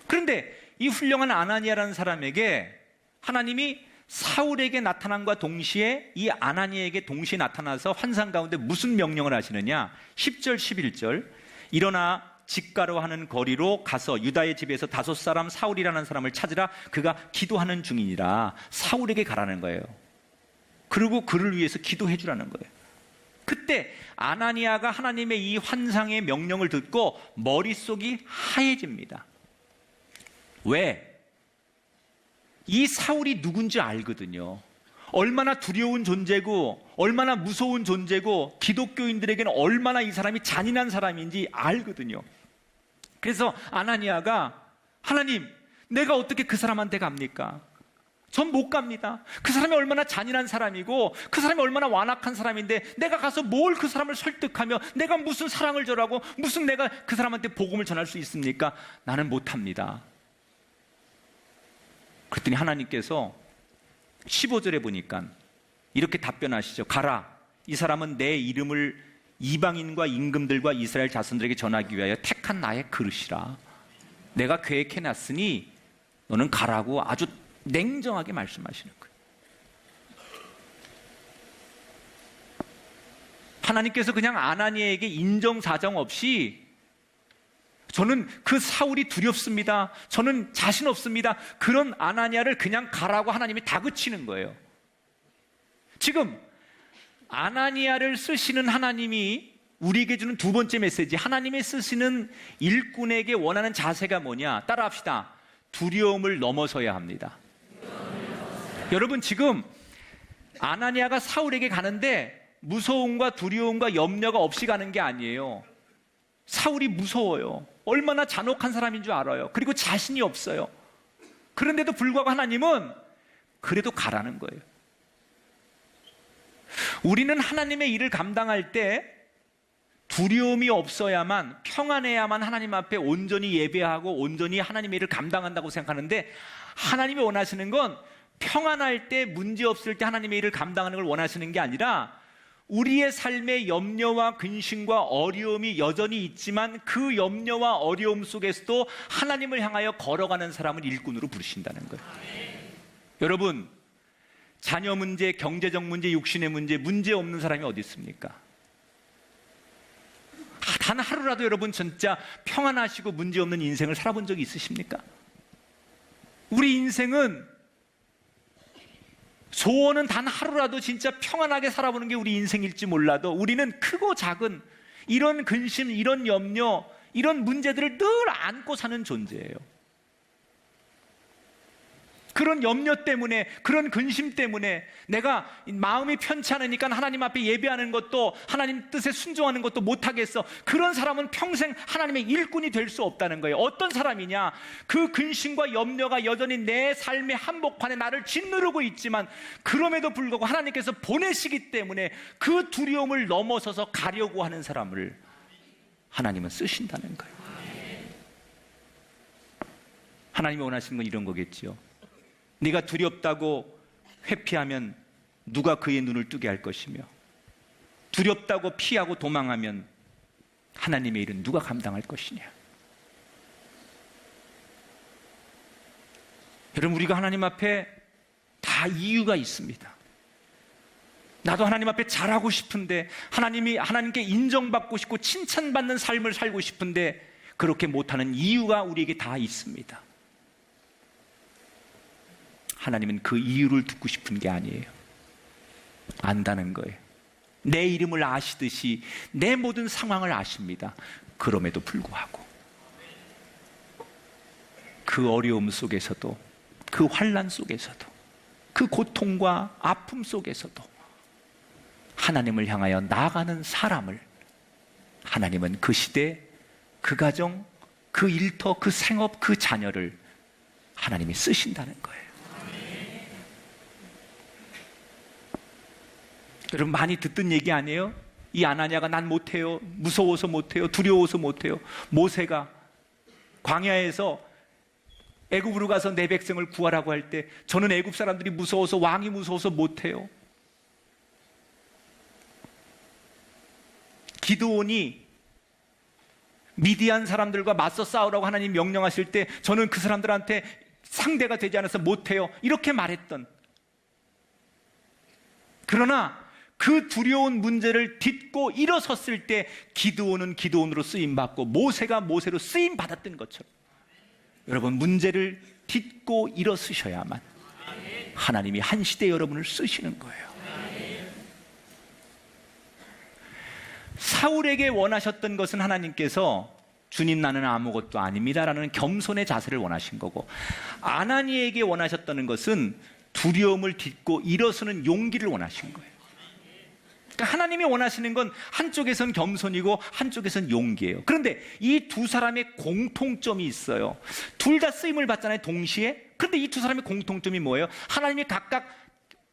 그런데 이 훌륭한 아나니아라는 사람에게 하나님이 사울에게 나타남과 동시에 이 아나니아에게 동시에 나타나서 환상 가운데 무슨 명령을 하시느냐? 10절 11절 일어나 직가로 하는 거리로 가서 유다의 집에서 5사람 사울이라는 사람을 찾으라. 그가 기도하는 중이니라. 사울에게 가라는 거예요. 그리고 그를 위해서 기도해 주라는 거예요. 그때 아나니아가 하나님의 이 환상의 명령을 듣고 머릿속이 하얘집니다. 왜? 이 사울이 누군지 알거든요. 얼마나 두려운 존재고 얼마나 무서운 존재고 기독교인들에게는 얼마나 이 사람이 잔인한 사람인지 알거든요. 그래서 아나니아가 하나님, 내가 어떻게 그 사람한테 갑니까? 전 못 갑니다. 그 사람이 얼마나 잔인한 사람이고 그 사람이 얼마나 완악한 사람인데 내가 가서 뭘 그 사람을 설득하며 내가 무슨 사랑을 절하고 무슨 내가 그 사람한테 복음을 전할 수 있습니까? 나는 못합니다. 그랬더니 하나님께서 15절에 보니까 이렇게 답변하시죠. 가라. 이 사람은 내 이름을 이방인과 임금들과 이스라엘 자손들에게 전하기 위하여 택한 나의 그릇이라. 내가 계획해놨으니 너는 가라고 아주 냉정하게 말씀하시는 거예요. 하나님께서 그냥 아나니아에게 인정사정 없이 저는 그 사울이 두렵습니다. 저는 자신 없습니다. 그런 아나니아를 그냥 가라고 하나님이 다그치는 거예요. 지금 아나니아를 쓰시는 하나님이 우리에게 주는 두 번째 메시지, 하나님이 쓰시는 일꾼에게 원하는 자세가 뭐냐? 따라합시다. 두려움을 넘어서야 합니다. 여러분, 지금 아나니아가 사울에게 가는데 무서움과 두려움과 염려가 없이 가는 게 아니에요. 사울이 무서워요. 얼마나 잔혹한 사람인 줄 알아요. 그리고 자신이 없어요. 그런데도 불구하고 하나님은 그래도 가라는 거예요. 우리는 하나님의 일을 감당할 때 두려움이 없어야만, 평안해야만 하나님 앞에 온전히 예배하고 온전히 하나님의 일을 감당한다고 생각하는데, 하나님이 원하시는 건 평안할 때, 문제 없을 때 하나님의 일을 감당하는 걸 원하시는 게 아니라 우리의 삶에 염려와 근심과 어려움이 여전히 있지만 그 염려와 어려움 속에서도 하나님을 향하여 걸어가는 사람을 일꾼으로 부르신다는 거예요. 여러분, 자녀 문제, 경제적 문제, 육신의 문제 없는 사람이 어디 있습니까? 단 하루라도 여러분 진짜 평안하시고 문제 없는 인생을 살아본 적이 있으십니까? 우리 인생은, 소원은 단 하루라도 진짜 평안하게 살아보는 게 우리 인생일지 몰라도 우리는 크고 작은 이런 근심, 이런 염려, 이런 문제들을 늘 안고 사는 존재예요. 그런 염려 때문에, 그런 근심 때문에 내가 마음이 편치 않으니까 하나님 앞에 예배하는 것도, 하나님 뜻에 순종하는 것도 못하겠어. 그런 사람은 평생 하나님의 일꾼이 될 수 없다는 거예요. 어떤 사람이냐? 그 근심과 염려가 여전히 내 삶의 한복판에 나를 짓누르고 있지만 그럼에도 불구하고 하나님께서 보내시기 때문에 그 두려움을 넘어서서 가려고 하는 사람을 하나님은 쓰신다는 거예요. 하나님이 원하시는 건 이런 거겠지요. 네가 두렵다고 회피하면 누가 그의 눈을 뜨게 할 것이며, 두렵다고 피하고 도망하면 하나님의 일은 누가 감당할 것이냐. 여러분, 우리가 하나님 앞에 다 이유가 있습니다. 나도 하나님 앞에 잘하고 싶은데, 하나님께 인정받고 싶고 칭찬받는 삶을 살고 싶은데 그렇게 못하는 이유가 우리에게 다 있습니다. 하나님은 그 이유를 듣고 싶은 게 아니에요. 안다는 거예요. 내 이름을 아시듯이 내 모든 상황을 아십니다. 그럼에도 불구하고 그 어려움 속에서도, 그 환난 속에서도, 그 고통과 아픔 속에서도 하나님을 향하여 나아가는 사람을 하나님은 그 시대, 그 가정, 그 일터, 그 생업, 그 자녀를 하나님이 쓰신다는 거예요. 여러분, 많이 듣던 얘기 아니에요? 이 아나니아가 난 못해요, 무서워서 못해요, 두려워서 못해요. 모세가 광야에서 애굽으로 가서 내 백성을 구하라고 할 때 저는 애굽 사람들이 무서워서, 왕이 무서워서 못해요. 기드온이 미디안 사람들과 맞서 싸우라고 하나님 명령하실 때 저는 그 사람들한테 상대가 되지 않아서 못해요, 이렇게 말했던, 그러나 그 두려운 문제를 딛고 일어섰을 때 기드온은 기드온으로 쓰임받고 모세가 모세로 쓰임받았던 것처럼, 여러분, 문제를 딛고 일어서셔야만 하나님이 한 시대 여러분을 쓰시는 거예요. 사울에게 원하셨던 것은 하나님께서 주님 나는 아무것도 아닙니다라는 겸손의 자세를 원하신 거고, 아나니에게 원하셨다는 것은 두려움을 딛고 일어서는 용기를 원하신 거예요. 그러니까 하나님이 원하시는 건 한쪽에선 겸손이고 한쪽에선 용기예요. 그런데 이 두 사람의 공통점이 있어요. 둘 다 쓰임을 받잖아요, 동시에. 그런데 이 두 사람의 공통점이 뭐예요? 하나님이 각각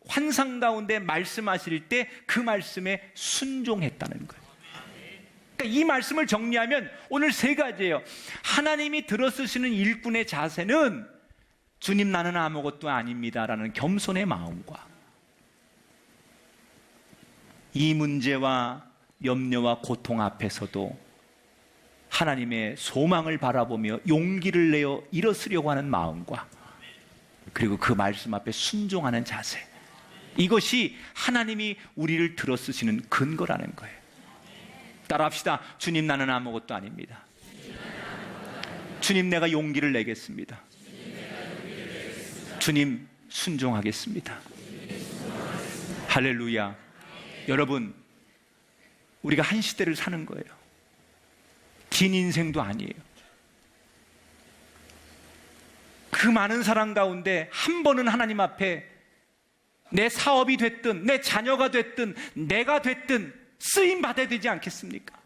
환상 가운데 말씀하실 때 그 말씀에 순종했다는 거예요. 그러니까 이 말씀을 정리하면 오늘 세 가지예요. 하나님이 들어쓰시는 일꾼의 자세는 주님 나는 아무것도 아닙니다라는 겸손의 마음과, 이 문제와 염려와 고통 앞에서도 하나님의 소망을 바라보며 용기를 내어 일어서려고 하는 마음과, 그리고 그 말씀 앞에 순종하는 자세, 이것이 하나님이 우리를 들어쓰시는 근거라는 거예요. 따라합시다. 주님 나는 아무것도 아닙니다. 주님 내가 용기를 내겠습니다. 주님 순종하겠습니다. 할렐루야. 여러분, 우리가 한 시대를 사는 거예요. 긴 인생도 아니에요. 그 많은 사람 가운데 한 번은 하나님 앞에 내 사업이 됐든 내 자녀가 됐든 내가 됐든 쓰임 받아야 되지 않겠습니까?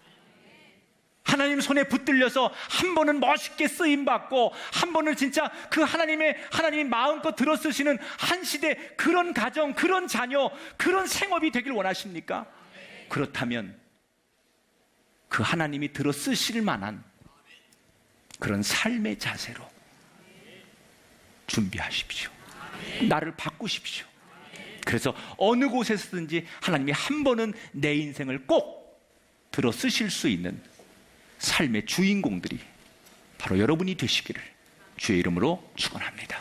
하나님 손에 붙들려서 한 번은 멋있게 쓰임 받고, 한 번은 진짜 그 하나님이 마음껏 들어쓰시는 한 시대, 그런 가정, 그런 자녀, 그런 생업이 되길 원하십니까? 그렇다면 그 하나님이 들어쓰실 만한 그런 삶의 자세로 준비하십시오. 나를 바꾸십시오. 그래서 어느 곳에서든지 하나님이 한 번은 내 인생을 꼭 들어쓰실 수 있는 삶의 주인공들이 바로 여러분이 되시기를 주의 이름으로 축원합니다.